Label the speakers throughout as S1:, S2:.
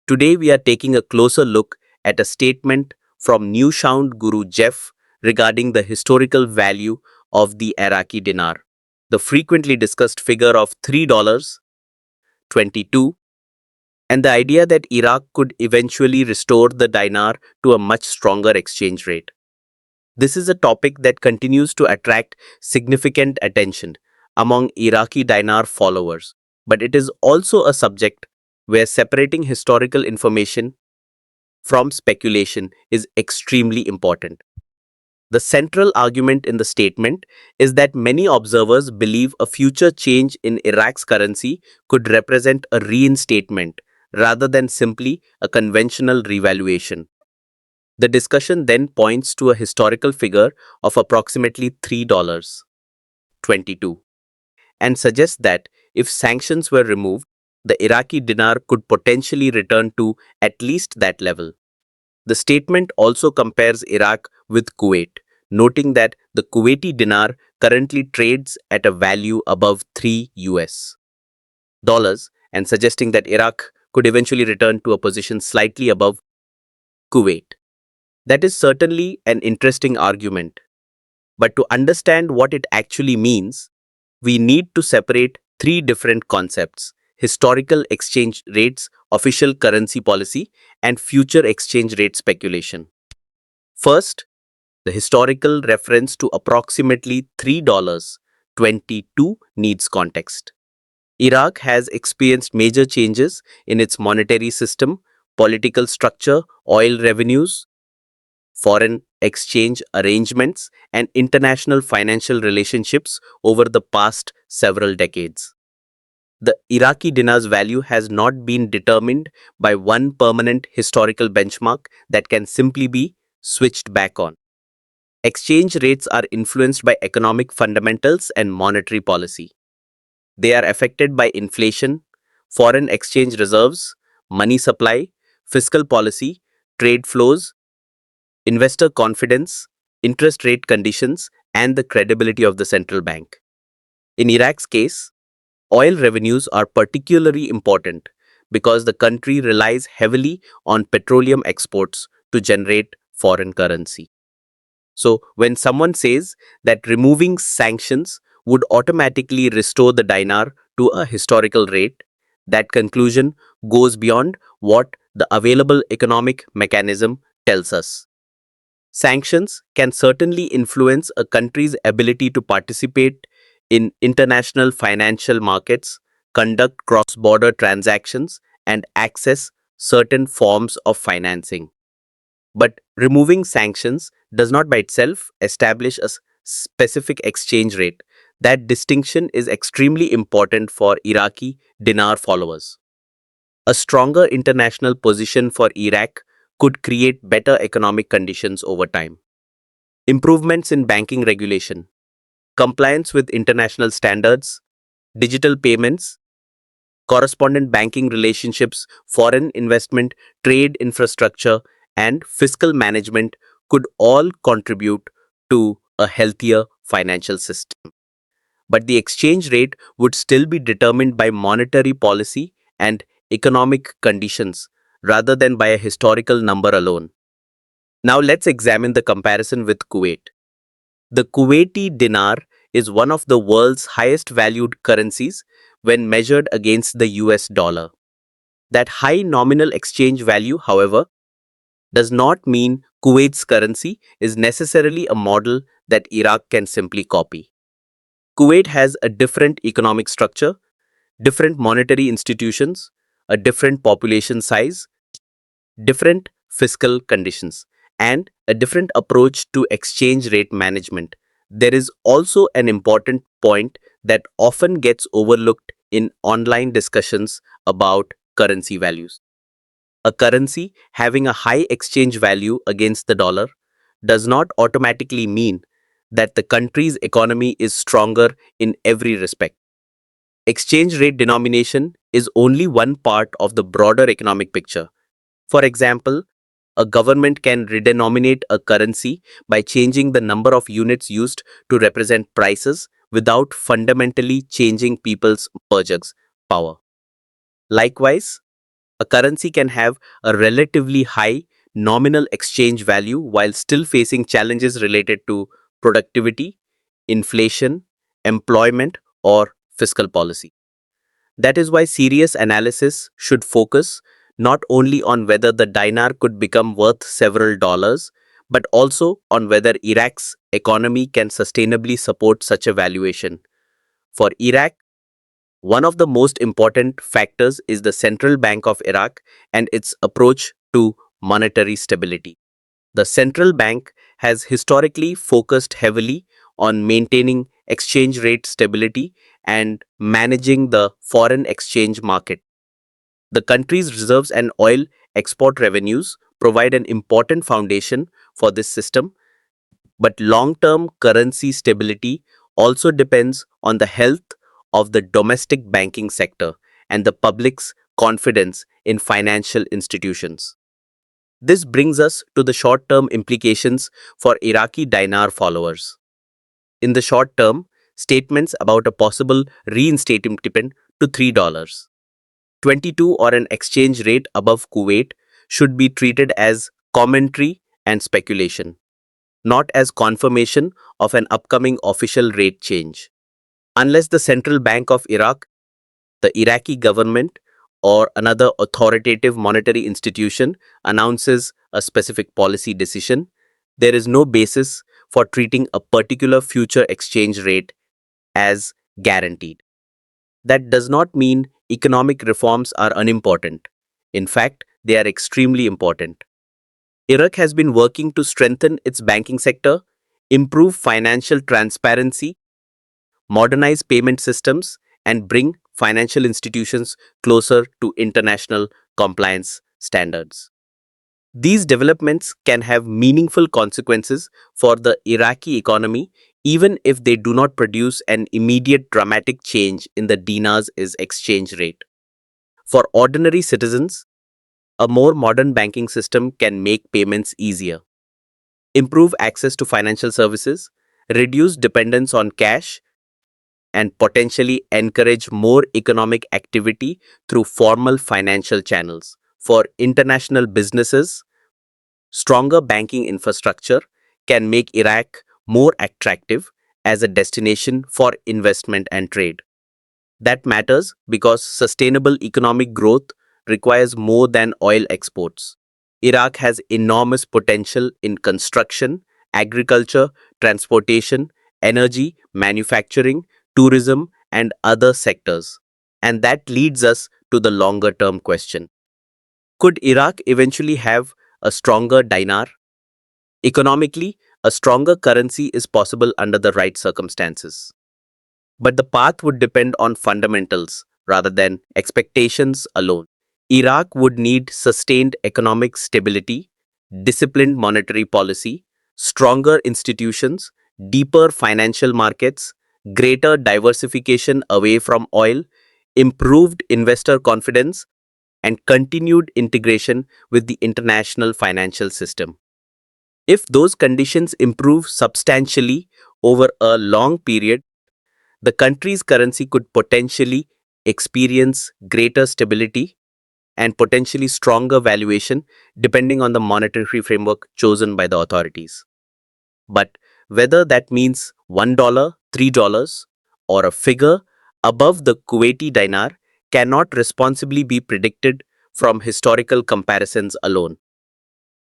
S1: Today we are taking a closer look at a statement from newshound guru Jeff regarding the historical value of the Iraqi dinar, the frequently discussed figure of $3.22, and the idea that Iraq could eventually restore the dinar to a much stronger exchange rate. This is a topic that continues to attract significant attention among Iraqi dinar followers, but it is also a subject where separating historical information from speculation is extremely important. The central argument in the statement is that many observers believe a future change in Iraq's currency could represent a reinstatement rather than simply a conventional revaluation. The discussion then points to a historical figure of approximately $3.22 and suggests that if sanctions were removed, the Iraqi dinar could potentially return to at least that level. The statement also compares Iraq with Kuwait, noting that the Kuwaiti dinar currently trades at a value above 3 US dollars and suggesting that Iraq could eventually return to a position slightly above Kuwait. That is certainly an interesting argument, but to understand what it actually means, we need to separate three different concepts: historical exchange rates, official currency policy, and future exchange rate speculation. First, the historical reference to approximately $3.22 needs context. Iraq has experienced major changes in its monetary system, political structure, oil revenues, foreign exchange arrangements, and international financial relationships over the past several decades. The Iraqi dinar's value has not been determined by one permanent historical benchmark that can simply be switched back on. Exchange rates are influenced by economic fundamentals and monetary policy. They are affected by inflation, foreign exchange reserves, money supply, fiscal policy, trade flows, investor confidence, interest rate conditions, and the credibility of the central bank. In Iraq's case, oil revenues are particularly important because the country relies heavily on petroleum exports to generate foreign currency. So, when someone says that removing sanctions would automatically restore the dinar to a historical rate, that conclusion goes beyond what the available economic mechanism tells us. Sanctions can certainly influence a country's ability to participate in international financial markets, conduct cross border transactions, and access certain forms of financing. But removing sanctions does not by itself establish a specific exchange rate. That distinction is extremely important for Iraqi dinar followers. A stronger international position for Iraq could create better economic conditions over time. Improvements in banking regulation, compliance with international standards, digital payments, correspondent banking relationships, foreign investment, trade infrastructure, and fiscal management could all contribute to a healthier financial system. But the exchange rate would still be determined by monetary policy and economic conditions rather than by a historical number alone. Now let's examine the comparison with Kuwait. The Kuwaiti dinar is one of the world's highest valued currencies when measured against the US dollar. That high nominal exchange value, however, does not mean Kuwait's currency is necessarily a model that Iraq can simply copy. Kuwait has a different economic structure, different monetary institutions, a different population size, different fiscal conditions, and a different approach to exchange rate management. There is also an important point that often gets overlooked in online discussions about currency values. A currency having a high exchange value against the dollar does not automatically mean that the country's economy is stronger in every respect. Exchange rate denomination is only one part of the broader economic picture. For example, a government can redenominate a currency by changing the number of units used to represent prices without fundamentally changing people's purchasing power. Likewise, A currency can have a relatively high nominal exchange value while still facing challenges related to productivity, inflation, employment, or fiscal policy. That is why serious analysis should focus not only on whether the dinar could become worth several dollars, but also on whether Iraq's economy can sustainably support such a valuation. For Iraq, one of the most important factors is the Central Bank of Iraq and its approach to monetary stability. The central bank has historically focused heavily on maintaining exchange rate stability and managing the foreign exchange market. The country's reserves and oil export revenues provide an important foundation for this system, but long term currency stability also depends on the health of the domestic banking sector and the public's confidence in financial institutions. This brings us to the short term implications for Iraqi dinar followers. In the short term, statements about a possible reinstatement to $3, 22 or an exchange rate above Kuwait should be treated as commentary and speculation, not as confirmation of an upcoming official rate change. Unless the Central Bank of Iraq, the Iraqi government, or another authoritative monetary institution announces a specific policy decision, there is no basis for treating a particular future exchange rate as guaranteed. That does not mean economic reforms are unimportant. In fact, they are extremely important. Iraq has been working to strengthen its banking sector, improve financial transparency, modernize payment systems, and bring financial institutions closer to international compliance standards. These developments can have meaningful consequences for the Iraqi economy even if they do not produce an immediate dramatic change in the dinar's exchange rate. For ordinary citizens, a more modern banking system can make payments easier, improve access to financial services, reduce dependence on cash, and potentially encourage more economic activity through formal financial channels. For international businesses, stronger banking infrastructure can make Iraq more attractive as a destination for investment and trade. That matters because sustainable economic growth requires more than oil exports. Iraq has enormous potential in construction, agriculture, transportation, energy, manufacturing, tourism, and other sectors. And that leads us to the longer term question. Could Iraq eventually have a stronger dinar? Economically, a stronger currency is possible under the right circumstances. But the path would depend on fundamentals rather than expectations alone. Iraq would need sustained economic stability, disciplined monetary policy, stronger institutions, deeper financial markets, greater diversification away from oil, improved investor confidence, and continued integration with the international financial system. If those conditions improve substantially over a long period, the country's currency could potentially experience greater stability and potentially stronger valuation depending on the monetary framework chosen by the authorities. But whether that means $1, $3, or a figure above the Kuwaiti dinar cannot responsibly be predicted from historical comparisons alone.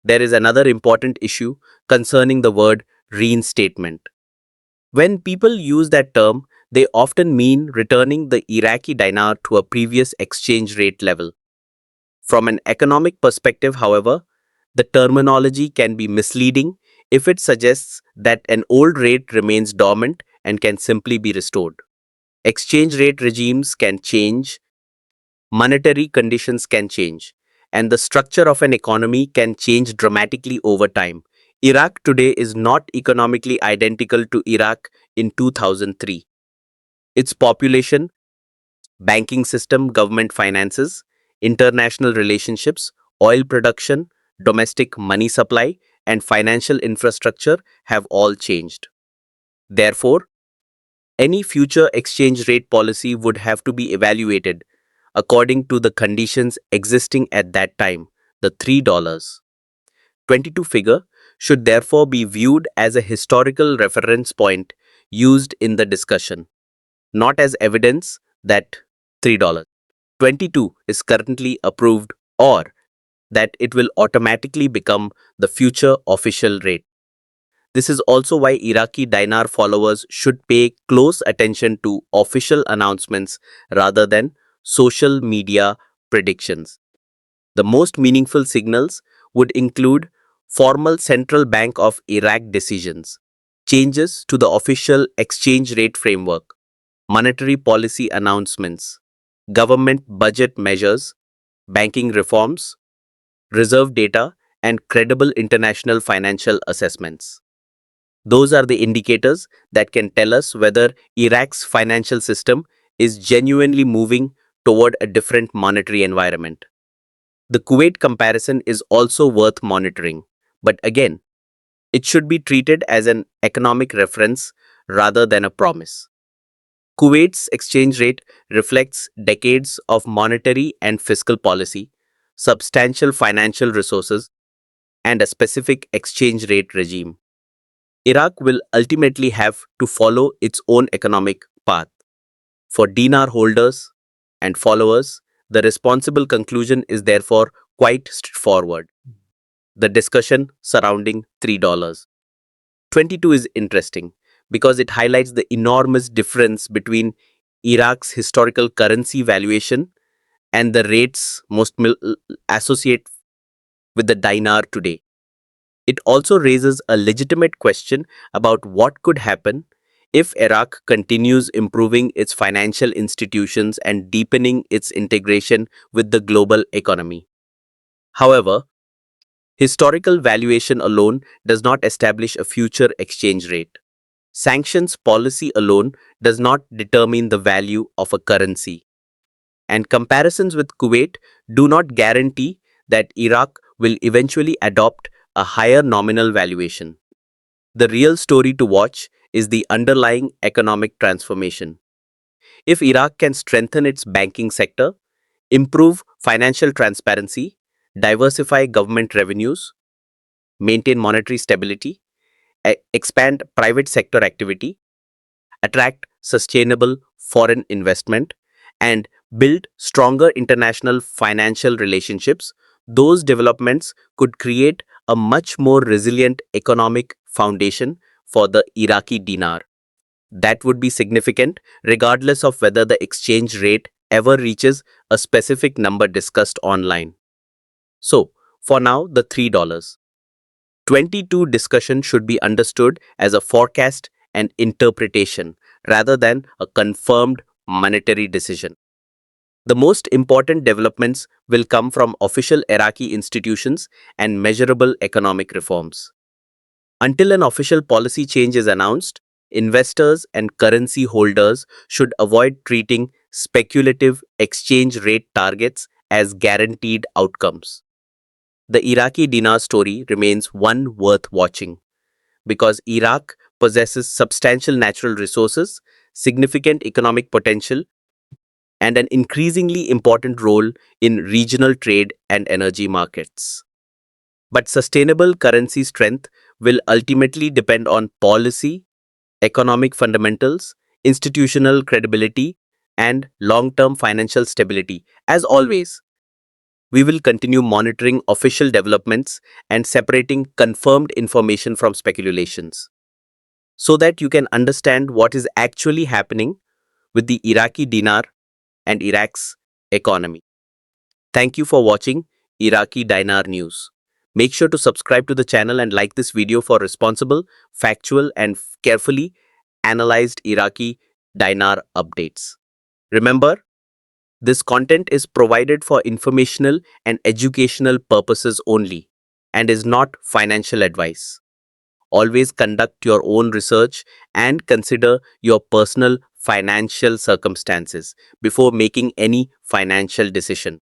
S1: There is another important issue concerning the word reinstatement. When people use that term, they often mean returning the Iraqi dinar to a previous exchange rate level. From an economic perspective, however, the terminology can be misleading if it suggests that an old rate remains dormant and can simply be restored. Exchange rate regimes can change, monetary conditions can change, and the structure of an economy can change dramatically over time. Iraq today is not economically identical to Iraq in 2003. Its population, banking system, government finances, international relationships, oil production, domestic money supply, and financial infrastructure have all changed. Therefore, any future exchange rate policy would have to be evaluated according to the conditions existing at that time, the $3. 22 figure should therefore be viewed as a historical reference point used in the discussion, not as evidence that $3. 22 is currently approved or that it will automatically become the future official rate. This is also why Iraqi Dinar followers should pay close attention to official announcements rather than social media predictions. The most meaningful signals would include formal Central Bank of Iraq decisions, changes to the official exchange rate framework, monetary policy announcements, government budget measures, banking reforms, reserve data, and credible international financial assessments. Those are the indicators that can tell us whether Iraq's financial system is genuinely moving toward a different monetary environment. The Kuwait comparison is also worth monitoring, but again, it should be treated as an economic reference rather than a promise. Kuwait's exchange rate reflects decades of monetary and fiscal policy, substantial financial resources, and a specific exchange rate regime. Iraq will ultimately have to follow its own economic path. For dinar holders and followers, the responsible conclusion is therefore quite straightforward. The discussion surrounding $3. 22 is interesting because it highlights the enormous difference between Iraq's historical currency valuation and the rates associate with the dinar today. It also raises a legitimate question about what could happen if Iraq continues improving its financial institutions and deepening its integration with the global economy. However, historical valuation alone does not establish a future exchange rate. Sanctions policy alone does not determine the value of a currency, and comparisons with Kuwait do not guarantee that Iraq will eventually adopt a higher nominal valuation. The real story to watch is the underlying economic transformation. If Iraq can strengthen its banking sector, improve financial transparency, diversify government revenues, maintain monetary stability, expand private sector activity, attract sustainable foreign investment, and build stronger international financial relationships, those developments could create a much more resilient economic foundation for the Iraqi dinar. That would be significant regardless of whether the exchange rate ever reaches a specific number discussed online. So, for now, the $3. 22 discussion should be understood as a forecast and interpretation rather than a confirmed monetary decision. The most important developments will come from official Iraqi institutions and measurable economic reforms. Until an official policy change is announced, investors and currency holders should avoid treating speculative exchange rate targets as guaranteed outcomes. The Iraqi dinar story remains one worth watching because Iraq possesses substantial natural resources, significant economic potential, and an increasingly important role in regional trade and energy markets. But sustainable currency strength will ultimately depend on policy, economic fundamentals, institutional credibility, and long term financial stability. As always, we will continue monitoring official developments and separating confirmed information from speculations so that you can understand what is actually happening with the Iraqi dinar and Iraq's economy. Thank you for watching Iraqi Dinar News. Make sure to subscribe to the channel and like this video for responsible, factual, and carefully analyzed Iraqi dinar updates. Remember, this content is provided for informational and educational purposes only and is not financial advice. Always conduct your own research and consider your personal financial circumstances before making any financial decision.